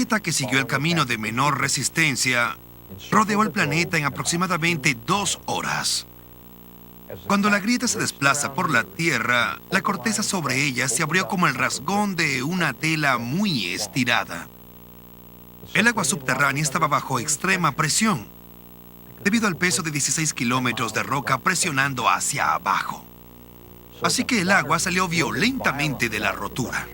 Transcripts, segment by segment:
grieta, que siguió el camino de menor resistencia, rodeó el planeta en aproximadamente 2 horas. Cuando la grieta se desplaza por la Tierra, la corteza sobre ella se abrió como el rasgón de una tela muy estirada. El agua subterránea estaba bajo extrema presión, debido al peso de 16 kilómetros de roca presionando hacia abajo. Así que el agua salió violentamente de la rotura.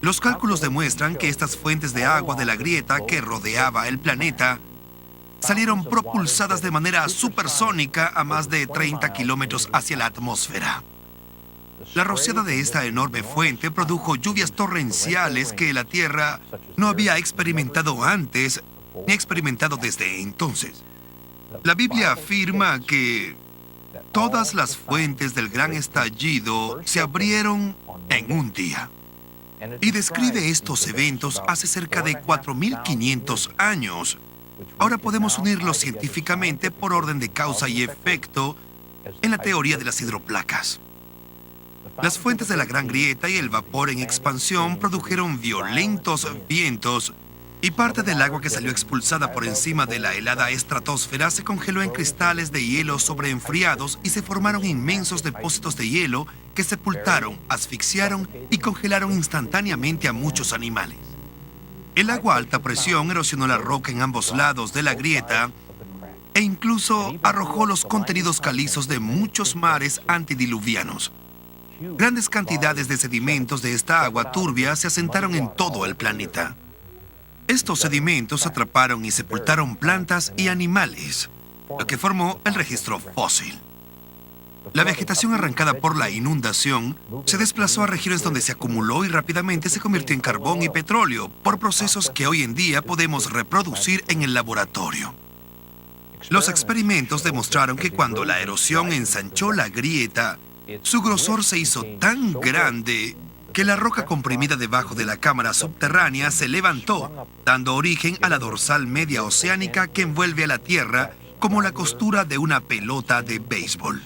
Los cálculos demuestran que estas fuentes de agua de la grieta que rodeaba el planeta salieron propulsadas de manera supersónica a más de 30 kilómetros hacia la atmósfera. La rociada de esta enorme fuente produjo lluvias torrenciales que la Tierra no había experimentado antes ni experimentado desde entonces. La Biblia afirma que todas las fuentes del gran estallido se abrieron en un día. Y describe estos eventos hace cerca de 4.500 años. Ahora podemos unirlos científicamente por orden de causa y efecto en la teoría de las hidroplacas. Las fuentes de la Gran Grieta y el vapor en expansión produjeron violentos vientos y parte del agua que salió expulsada por encima de la helada estratosfera se congeló en cristales de hielo sobreenfriados y se formaron inmensos depósitos de hielo que sepultaron, asfixiaron y congelaron instantáneamente a muchos animales. El agua a alta presión erosionó la roca en ambos lados de la grieta e incluso arrojó los contenidos calizos de muchos mares antediluvianos. Grandes cantidades de sedimentos de esta agua turbia se asentaron en todo el planeta. Estos sedimentos atraparon y sepultaron plantas y animales, lo que formó el registro fósil. La vegetación arrancada por la inundación se desplazó a regiones donde se acumuló y rápidamente se convirtió en carbón y petróleo por procesos que hoy en día podemos reproducir en el laboratorio. Los experimentos demostraron que cuando la erosión ensanchó la grieta, su grosor se hizo tan grande que la roca comprimida debajo de la cámara subterránea se levantó, dando origen a la dorsal media oceánica que envuelve a la Tierra como la costura de una pelota de béisbol.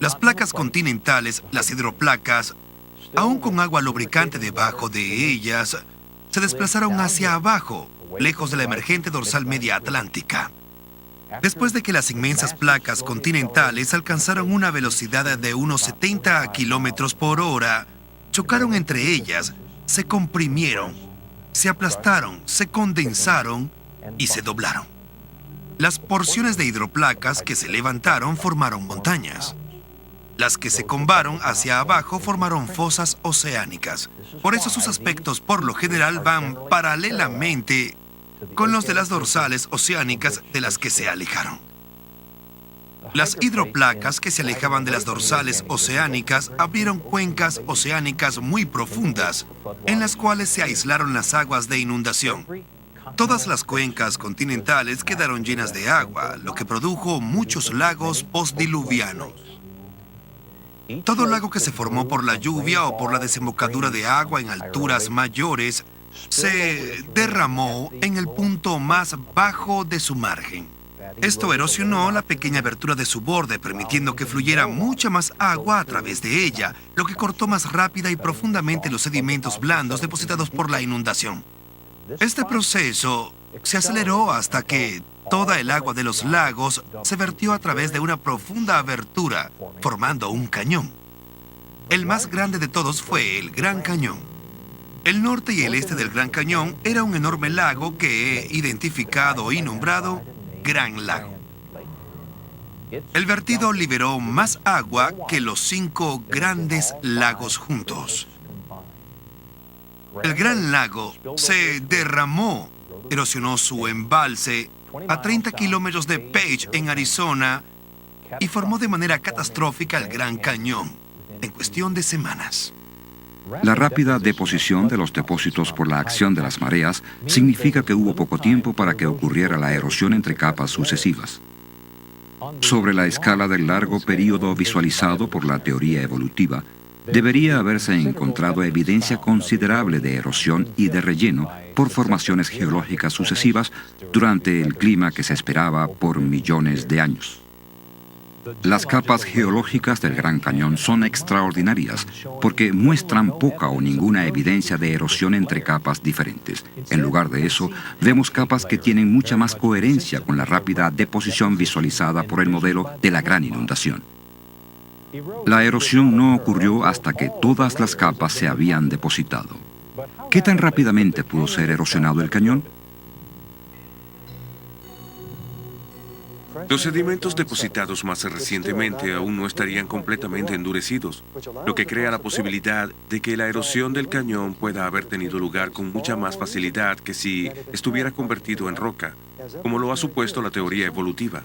Las placas continentales, las hidroplacas, aún con agua lubricante debajo de ellas, se desplazaron hacia abajo, lejos de la emergente dorsal media atlántica. Después de que las inmensas placas continentales alcanzaron una velocidad de unos 70 kilómetros por hora, chocaron entre ellas, se comprimieron, se aplastaron, se condensaron y se doblaron. Las porciones de hidroplacas que se levantaron formaron montañas. Las que se combaron hacia abajo formaron fosas oceánicas. Por eso sus aspectos por lo general van paralelamente con los de las dorsales oceánicas de las que se alejaron. Las hidroplacas que se alejaban de las dorsales oceánicas abrieron cuencas oceánicas muy profundas, en las cuales se aislaron las aguas de inundación. Todas las cuencas continentales quedaron llenas de agua, lo que produjo muchos lagos postdiluvianos. Todo lago que se formó por la lluvia o por la desembocadura de agua en alturas mayores se derramó en el punto más bajo de su margen. Esto erosionó la pequeña abertura de su borde, permitiendo que fluyera mucha más agua a través de ella, lo que cortó más rápida y profundamente los sedimentos blandos depositados por la inundación. Este proceso se aceleró hasta que toda el agua de los lagos se vertió a través de una profunda abertura, formando un cañón. El más grande de todos fue el Gran Cañón. El norte y el este del Gran Cañón era un enorme lago que he identificado y nombrado Gran Lago. El vertido liberó más agua que los 5 grandes lagos juntos. El Gran Lago se derramó, erosionó su embalse a 30 kilómetros de Page, en Arizona, y formó de manera catastrófica el Gran Cañón, en cuestión de semanas. La rápida deposición de los depósitos por la acción de las mareas significa que hubo poco tiempo para que ocurriera la erosión entre capas sucesivas. Sobre la escala del largo período visualizado por la teoría evolutiva, debería haberse encontrado evidencia considerable de erosión y de relleno por formaciones geológicas sucesivas durante el clima que se esperaba por millones de años. Las capas geológicas del Gran Cañón son extraordinarias porque muestran poca o ninguna evidencia de erosión entre capas diferentes. En lugar de eso, vemos capas que tienen mucha más coherencia con la rápida deposición visualizada por el modelo de la gran inundación. La erosión no ocurrió hasta que todas las capas se habían depositado. ¿Qué tan rápidamente pudo ser erosionado el cañón? Los sedimentos depositados más recientemente aún no estarían completamente endurecidos, lo que crea la posibilidad de que la erosión del cañón pueda haber tenido lugar con mucha más facilidad que si estuviera convertido en roca, como lo ha supuesto la teoría evolutiva.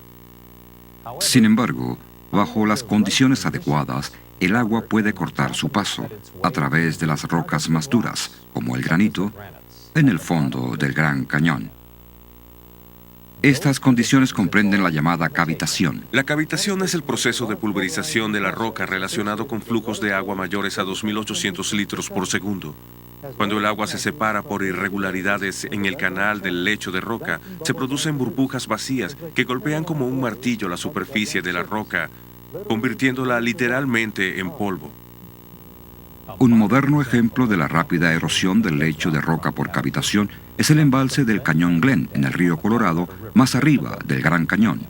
Sin embargo, bajo las condiciones adecuadas, el agua puede cortar su paso a través de las rocas más duras, como el granito, en el fondo del Gran Cañón. Estas condiciones comprenden la llamada cavitación. La cavitación es el proceso de pulverización de la roca relacionado con flujos de agua mayores a 2.800 litros por segundo. Cuando el agua se separa por irregularidades en el canal del lecho de roca, se producen burbujas vacías que golpean como un martillo la superficie de la roca, convirtiéndola literalmente en polvo. Un moderno ejemplo de la rápida erosión del lecho de roca por cavitación es el embalse del Cañón Glen en el río Colorado, más arriba del Gran Cañón.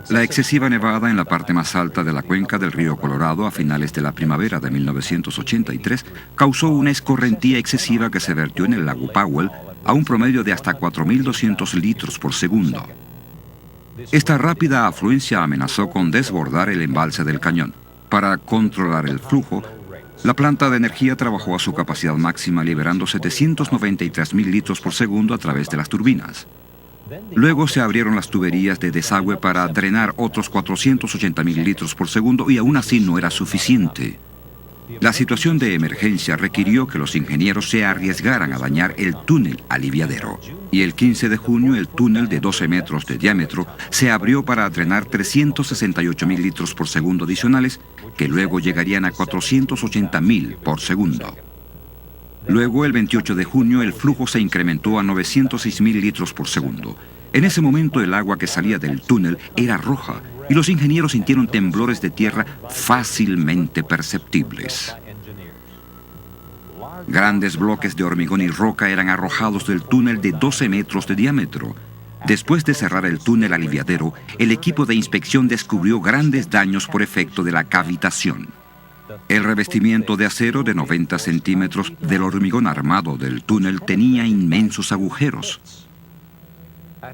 La excesiva nevada en la parte más alta de la cuenca del río Colorado a finales de la primavera de 1983 causó una escorrentía excesiva que se vertió en el lago Powell a un promedio de hasta 4.200 litros por segundo. Esta rápida afluencia amenazó con desbordar el embalse del cañón. Para controlar el flujo, la planta de energía trabajó a su capacidad máxima liberando 793.000 litros por segundo a través de las turbinas. Luego se abrieron las tuberías de desagüe para drenar otros 480.000 litros por segundo y aún así no era suficiente. La situación de emergencia requirió que los ingenieros se arriesgaran a dañar el túnel aliviadero. Y el 15 de junio el túnel de 12 metros de diámetro se abrió para drenar 368.000 litros por segundo adicionales, que luego llegarían a 480.000 por segundo. Luego, el 28 de junio, el flujo se incrementó a 906.000 litros por segundo. En ese momento, el agua que salía del túnel era roja y los ingenieros sintieron temblores de tierra fácilmente perceptibles. Grandes bloques de hormigón y roca eran arrojados del túnel de 12 metros de diámetro. Después de cerrar el túnel aliviadero, el equipo de inspección descubrió grandes daños por efecto de la cavitación. El revestimiento de acero de 90 centímetros del hormigón armado del túnel tenía inmensos agujeros.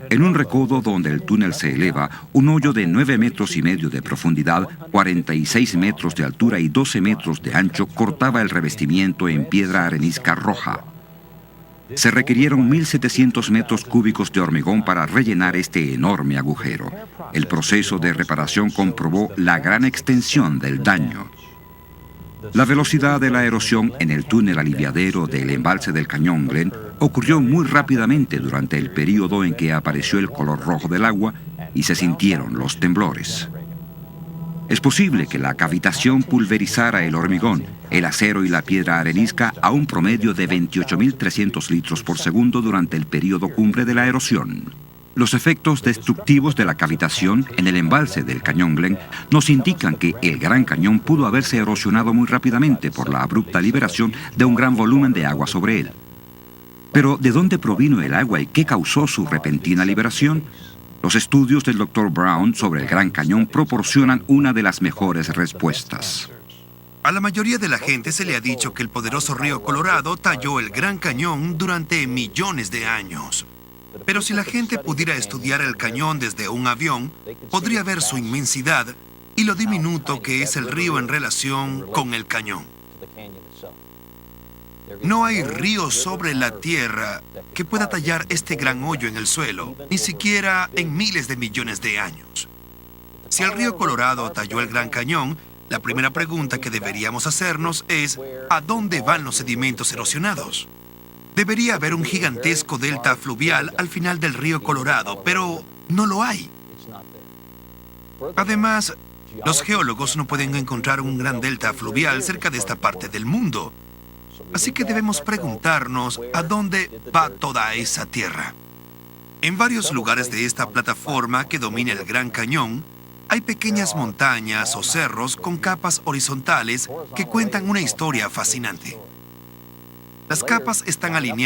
En un recodo donde el túnel se eleva, un hoyo de 9 metros y medio de profundidad, 46 metros de altura y 12 metros de ancho cortaba el revestimiento en piedra arenisca roja. Se requirieron 1.700 metros cúbicos de hormigón para rellenar este enorme agujero. El proceso de reparación comprobó la gran extensión del daño. La velocidad de la erosión en el túnel aliviadero del embalse del Cañón Glen ocurrió muy rápidamente durante el período en que apareció el color rojo del agua y se sintieron los temblores. Es posible que la cavitación pulverizara el hormigón, el acero y la piedra arenisca a un promedio de 28.300 litros por segundo durante el período cumbre de la erosión. Los efectos destructivos de la cavitación en el embalse del Cañón Glen nos indican que el Gran Cañón pudo haberse erosionado muy rápidamente por la abrupta liberación de un gran volumen de agua sobre él. Pero, ¿de dónde provino el agua y qué causó su repentina liberación? Los estudios del Dr. Brown sobre el Gran Cañón proporcionan una de las mejores respuestas. A la mayoría de la gente se le ha dicho que el poderoso río Colorado talló el Gran Cañón durante millones de años. Pero si la gente pudiera estudiar el cañón desde un avión, podría ver su inmensidad y lo diminuto que es el río en relación con el cañón. No hay río sobre la tierra que pueda tallar este gran hoyo en el suelo, ni siquiera en miles de millones de años. Si el río Colorado talló el Gran Cañón, la primera pregunta que deberíamos hacernos es, ¿a dónde van los sedimentos erosionados? Debería haber un gigantesco delta fluvial al final del río Colorado, pero no lo hay. Además, los geólogos no pueden encontrar un gran delta fluvial cerca de esta parte del mundo. Así que debemos preguntarnos a dónde va toda esa tierra. En varios lugares de esta plataforma que domina el Gran Cañón, Hay pequeñas montañas o cerros con capas horizontales que cuentan una historia fascinante. Las capas están alineadas